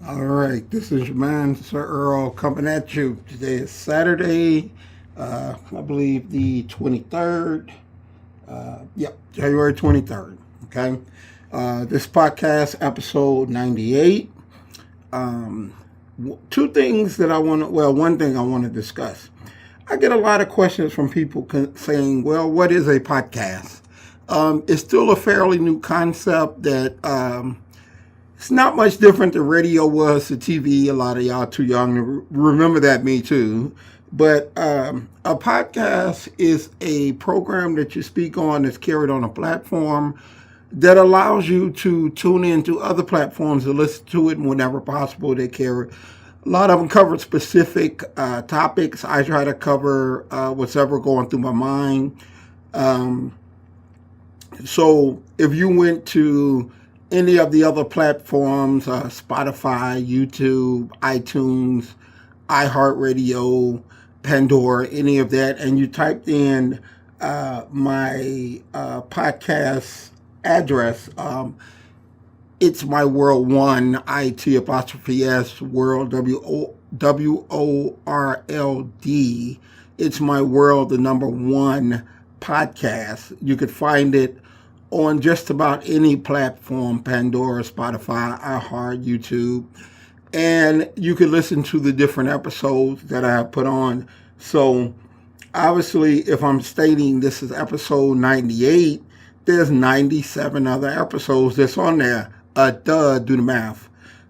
All right, this is your man, Sir-Earl, coming at you. Today is Saturday, I believe the 23rd. Yep, January 23rd. Okay. This podcast, episode 98. Two things that one thing I want to discuss. I get a lot of questions from people saying, well, what is a podcast? It's still a fairly new concept that it's not much different than radio was to TV. A lot of y'all too young to remember that, me too. But a podcast is a program that you speak on that's carried on a platform that allows you to tune into other platforms and listen to it whenever possible. They carry a lot of them cover specific topics. I try to cover what's ever going through my mind. So if you went to any of the other platforms, Spotify, YouTube, iTunes, iHeartRadio, Pandora, any of that, and you typed in my podcast address, it's my world one, IT apostrophe S, world, WORLD. It's my world, the number one podcast. You could find it on just about any platform, Pandora, Spotify, iHeart, YouTube. And you could listen to the different episodes that I have put on. So obviously, if I'm stating this is episode 98, there's 97 other episodes that's on there. Do the math.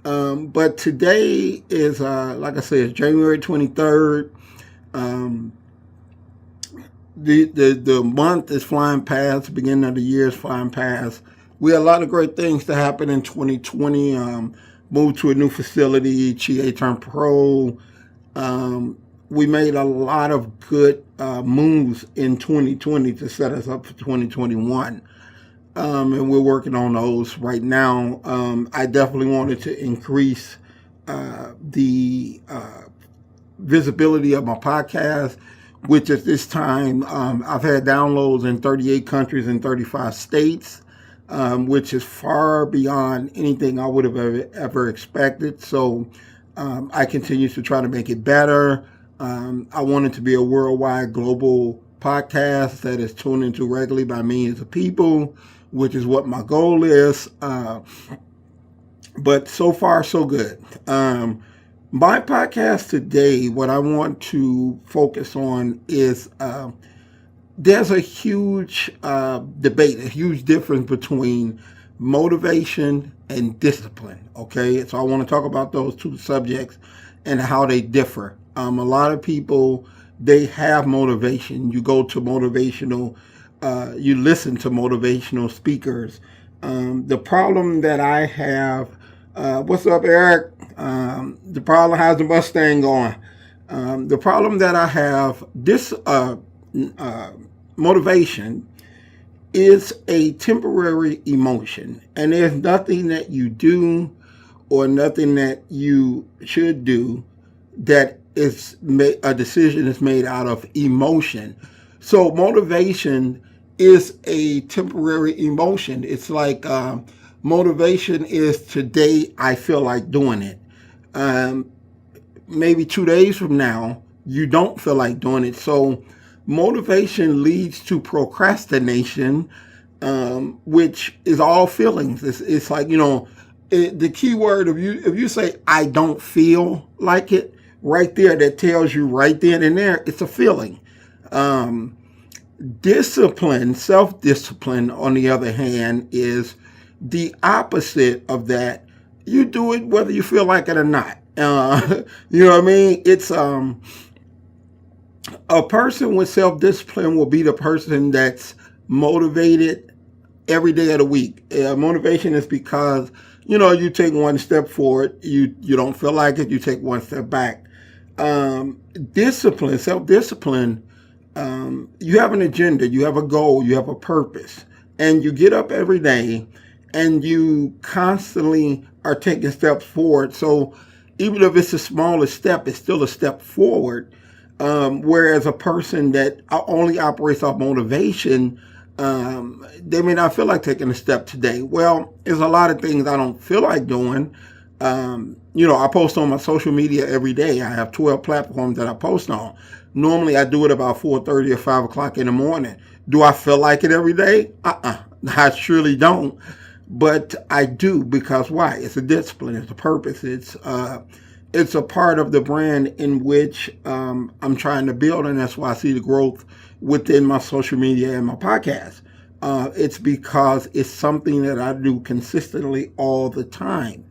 But today is, like I said, January 23rd. The month is flying past. The beginning of the year is flying past. We had a lot of great things to happen in 2020. Moved to a new facility. Chie turned pro. We made a lot of good moves in 2020 to set us up for 2021. And we're working on those right now. I definitely wanted to increase the visibility of my podcast, which at this time I've had downloads in 38 countries and 35 states, which is far beyond anything I would have ever expected. So I continue to try to make it better. I want it to be a worldwide global podcast that is tuned into regularly by millions of people, which is what my goal is. But so far, so good. My podcast today, what I want to focus on is there's a huge debate, a huge difference between motivation and discipline. Okay, so I want to talk about those two subjects and how they differ. A lot of people, they have motivation. You go to motivational, you listen to motivational speakers. The problem that I have, what's up, Eric? The problem, how's the Mustang going? The problem that I have, this motivation is a temporary emotion, and there's nothing that you do or nothing that you should do that is a decision is made out of emotion. So motivation is a temporary emotion. It's like motivation is today I feel like doing it. Maybe 2 days from now, you don't feel like doing it. So motivation leads to procrastination, which is all feelings. It's like, the key word, if you say, I don't feel like it, right there, that tells you right then and there, it's a feeling. Discipline, self-discipline, on the other hand, is the opposite of that. You do it whether you feel like it or not. You know what I mean? It's a person with self-discipline will be the person that's motivated every day of the week. Motivation is because, you take one step forward, you don't feel like it, you take one step back. Discipline, self-discipline, you have an agenda, you have a goal, you have a purpose, and you get up every day and you constantly are taking steps forward. So even if it's the smallest step, it's still a step forward. Whereas a person that only operates off motivation, they may not feel like taking a step today. Well, there's a lot of things I don't feel like doing. I post on my social media every day. I have 12 platforms that I post on. Normally, I do it about 4:30 or 5 o'clock in the morning. Do I feel like it every day? I surely don't. But I do, because why? It's a discipline. It's a purpose. It's a part of the brand in which I'm trying to build, and that's why I see the growth within my social media and my podcast. It's because it's something that I do consistently all the time,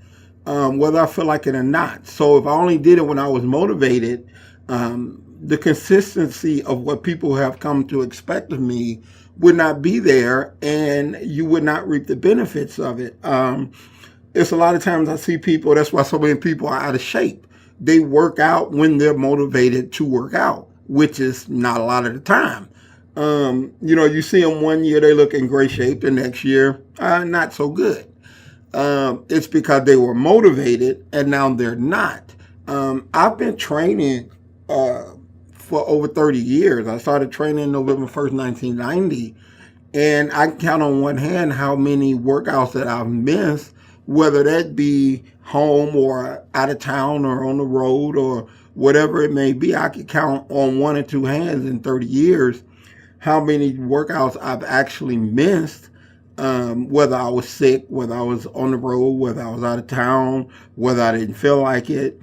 whether I feel like it or not. So if I only did it when I was motivated, the consistency of what people have come to expect of me would not be there, and you would not reap the benefits of it. It's a lot of times I see people, that's why so many people are out of shape. They work out when they're motivated to work out, which is not a lot of the time. You see them one year, they look in great shape. The next year, not so good. It's because they were motivated and now they're not. I've been training for over 30 years. I started training November 1st, 1990. And I can count on one hand how many workouts that I've missed, whether that be home or out of town or on the road or whatever it may be. I could count on one or two hands in 30 years how many workouts I've actually missed, whether I was sick, whether I was on the road, whether I was out of town, whether I didn't feel like it.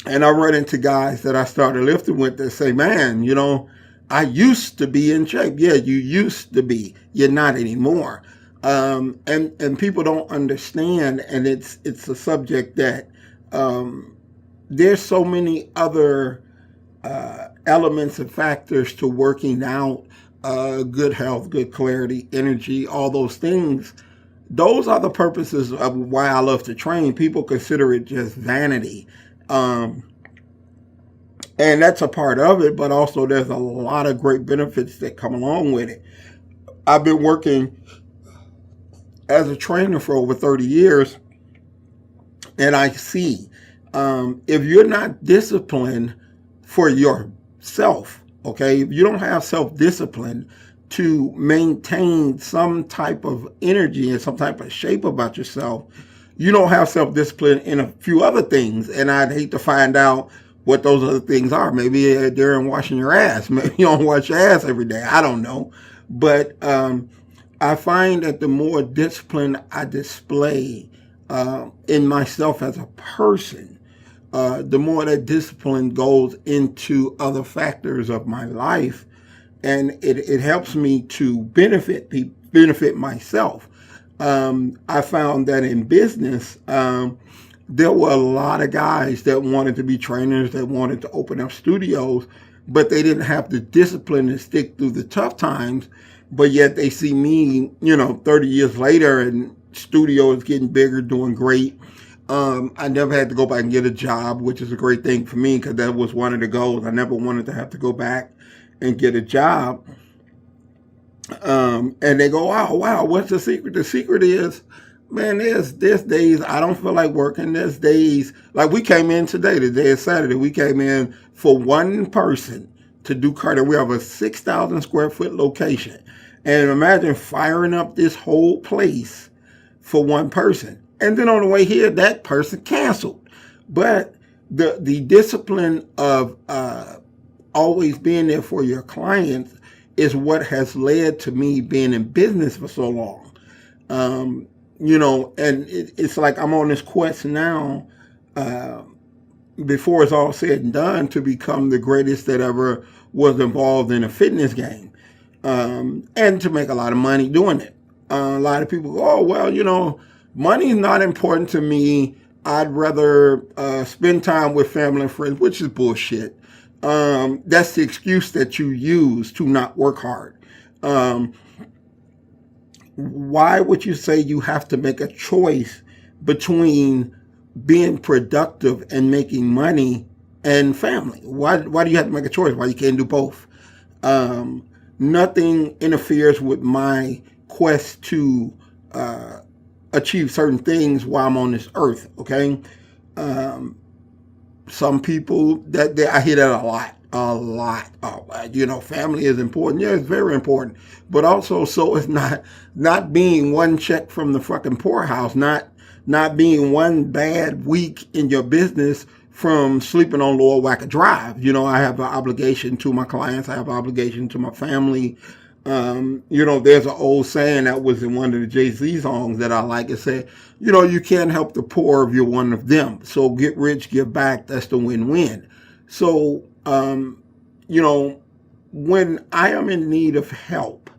And I run into guys that I started lifting with that say, man, I used to be in shape. Yeah, you used to be. You're not anymore. And people don't understand, and it's a subject that there's so many other elements and factors to working out, good health, good clarity, energy, all those things. Those are the purposes of why I love to train. People consider it just vanity. And that's a part of it, but also there's a lot of great benefits that come along with it. I've been working as a trainer for over 30 years, and I see if you're not disciplined for yourself, okay, if you don't have self-discipline to maintain some type of energy and some type of shape about yourself, you don't have self-discipline in a few other things. And I'd hate to find out what those other things are. Maybe during washing your ass. Maybe you don't wash your ass every day. I don't know. But I find that the more discipline I display in myself as a person, the more that discipline goes into other factors of my life, and it helps me to benefit myself. I found that in business, there were a lot of guys that wanted to be trainers, that wanted to open up studios, but they didn't have the discipline to stick through the tough times. But yet they see me, 30 years later, and studio is getting bigger, doing great. I never had to go back and get a job, which is a great thing for me, because that was one of the goals. I never wanted to have to go back and get a job. And they go, wow, what's the secret? The secret is, man, there's days I don't feel like working. There's days, like we came in today, the day is Saturday, we came in for one person to do cardio. We have a 6,000 square foot location. And imagine firing up this whole place for one person. And then on the way here, that person canceled. But the discipline of always being there for your clients is what has led to me being in business for so long. And it's like I'm on this quest now, before it's all said and done, to become the greatest that ever was involved in a fitness game, and to make a lot of money doing it. A lot of people go, oh, well, money is not important to me. I'd rather spend time with family and friends, which is bullshit. That's the excuse that you use to not work hard. Why would you say you have to make a choice between being productive and making money and family? Why do you have to make a choice? Why you can't do both? Nothing interferes with my quest to achieve certain things while I'm on this earth, okay? Some people, I hear that a lot. a lot. Family is important. Yeah, it's very important. But also, so it's not being one check from the fucking poorhouse, not being one bad week in your business from sleeping on Lower Wacker Drive. I have an obligation to my clients. I have an obligation to my family. There's an old saying that was in one of the Jay-Z songs that I like. It said, you can't help the poor if you're one of them. So get rich, give back. That's the win-win. So, when I am in need of help,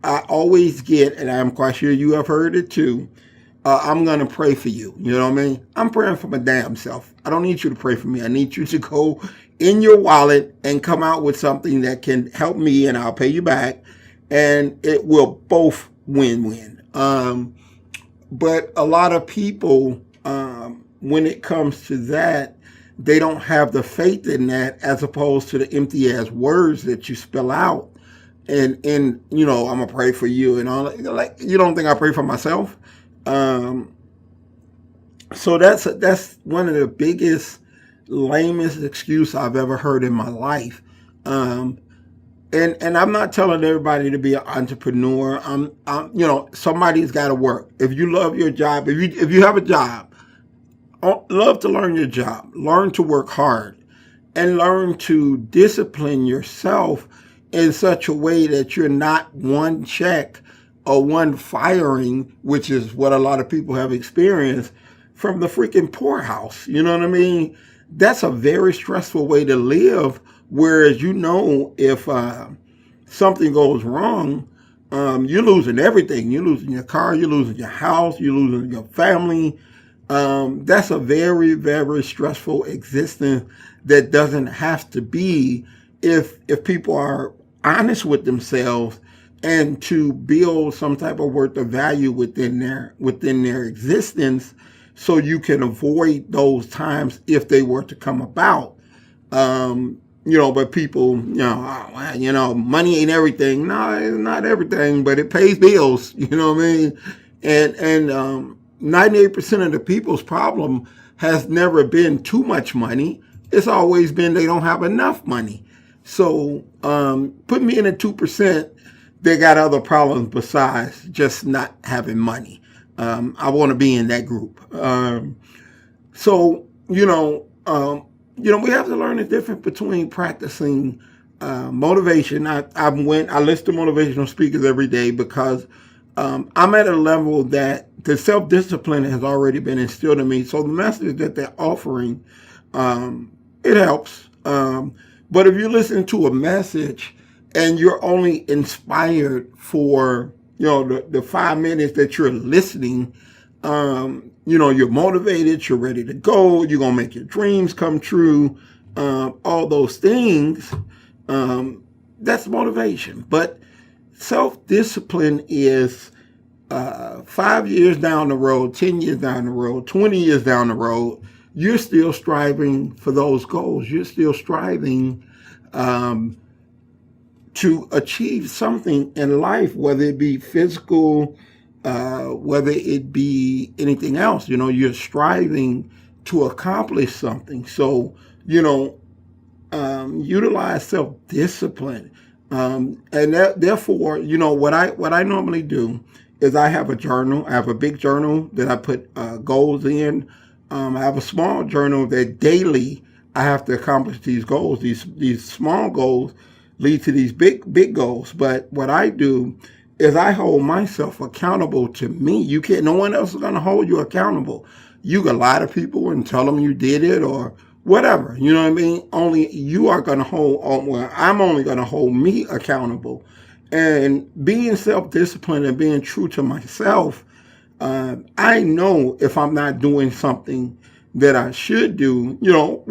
I always get, and I'm quite sure you have heard it too, I'm going to pray for you. You know what I mean? I'm praying for my damn self. I don't need you to pray for me. I need you to go in your wallet and come out with something that can help me, and I'll pay you back, and it will both win-win. But a lot of people, when it comes to that, they don't have the faith in that, as opposed to the empty ass words that you spell out. And I'm gonna pray for you and all. Like, you don't think I pray for myself? So that's one of the biggest, lamest excuse I've ever heard in my life. And I'm not telling everybody to be an entrepreneur. Somebody's got to work. If you love your job, if you have a job, love to learn your job, learn to work hard, and learn to discipline yourself in such a way that you're not one check or one firing, which is what a lot of people have experienced, from the freaking poorhouse. You know what I mean? That's a very stressful way to live. Whereas, if something goes wrong, you're losing everything. You're losing your car, you're losing your house, you're losing your family. That's a very, very stressful existence that doesn't have to be if people are honest with themselves and to build some type of worth of value within their existence, so you can avoid those times if they were to come about. But people, money ain't everything. No, it's not everything, but it pays bills. You know what I mean? And 98% of the people's problem has never been too much money. It's always been they don't have enough money. So put me in the 2%. They got other problems besides just not having money. I want to be in that group. We have to learn the difference between practicing motivation. I listen to motivational speakers every day because I'm at a level that the self-discipline has already been instilled in me. So the message that they're offering, it helps. But if you listen to a message and you're only inspired for, the 5 minutes that you're listening, you're motivated, you're ready to go, you're going to make your dreams come true, all those things, that's motivation. But self-discipline is 5 years down the road, 10 years down the road, 20 years down the road, you're still striving for those goals. You're still striving to achieve something in life, whether it be physical, whether it be anything else. You're striving to accomplish something. So, utilize self-discipline. And therefore, what I normally do is I have a journal. I have a big journal that I put goals in. I have a small journal that daily I have to accomplish these goals. These small goals lead to these big goals. But what I do is I hold myself accountable to me. No one else is going to hold you accountable. You can lie to people and tell them you did it or whatever. You know what I mean? Only you are going to I'm only going to hold me accountable. And being self-disciplined and being true to myself, I know if I'm not doing something that I should do.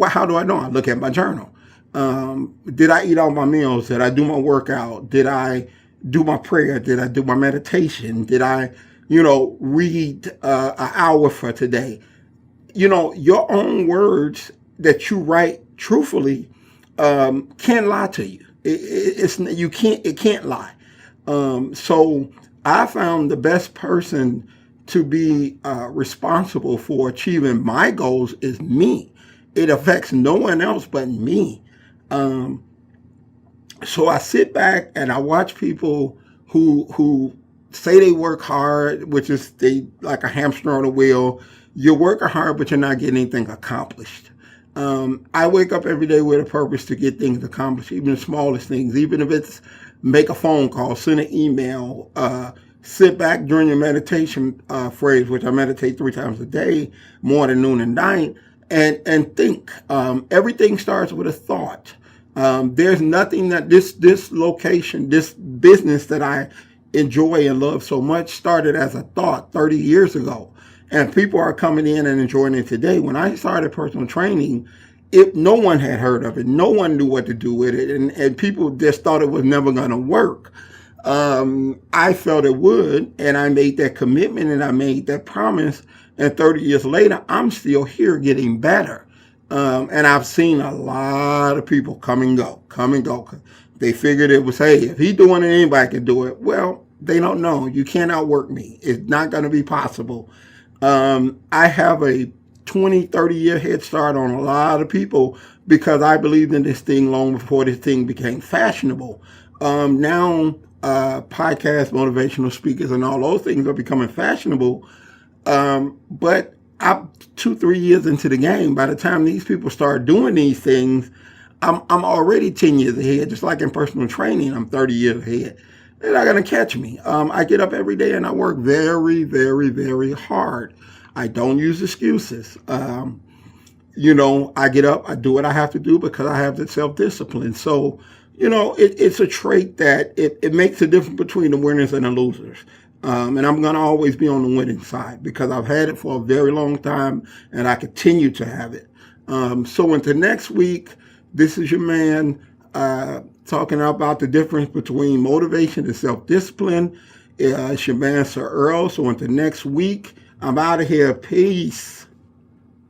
How do I know? I look at my journal. Did I eat all my meals? Did I do my workout? Did I do my prayer? Did I do my meditation? Did I, read an hour for today? Your own words that you write truthfully can't lie to you. It can't lie. So I found the best person to be responsible for achieving my goals is me. It affects no one else but me. Um, so I sit back and I watch people who say they work hard, which is they like a hamster on a wheel. You're working hard, but you're not getting anything accomplished. I wake up every day with a purpose to get things accomplished, even the smallest things, even if it's make a phone call, send an email, sit back during your meditation phrase, which I meditate 3 times a day, morning, noon, and night, and think. Everything starts with a thought. There's nothing that this location, this business that I enjoy and love so much started as a thought 30 years ago. And people are coming in and enjoying it today. When I started personal training, no one had heard of it. No one knew what to do with it. And people just thought it was never going to work. I felt it would, and I made that commitment and I made that promise. And 30 years later, I'm still here getting better. And I've seen a lot of people come and go. They figured it was, hey, if he's doing it, anybody can do it. Well, they don't know. You can't outwork me. It's not going to be possible. I have a 20, 30-year head start on a lot of people because I believed in this thing long before this thing became fashionable. Now, podcasts, motivational speakers, and all those things are becoming fashionable. But I'm 2-3 years into the game. By the time these people start doing these things, I'm already 10 years ahead. Just like in personal training, I'm 30 years ahead. They're not going to catch me. I get up every day and I work very, very, very hard. I don't use excuses. I get up, I do what I have to do because I have the self-discipline. So, it's a trait that it makes a difference between the winners and the losers. And I'm going to always be on the winning side because I've had it for a very long time and I continue to have it. So into next week, this is your man talking about the difference between motivation and self-discipline. It's your man, Sir-Earl. So until next week, I'm out of here. Peace.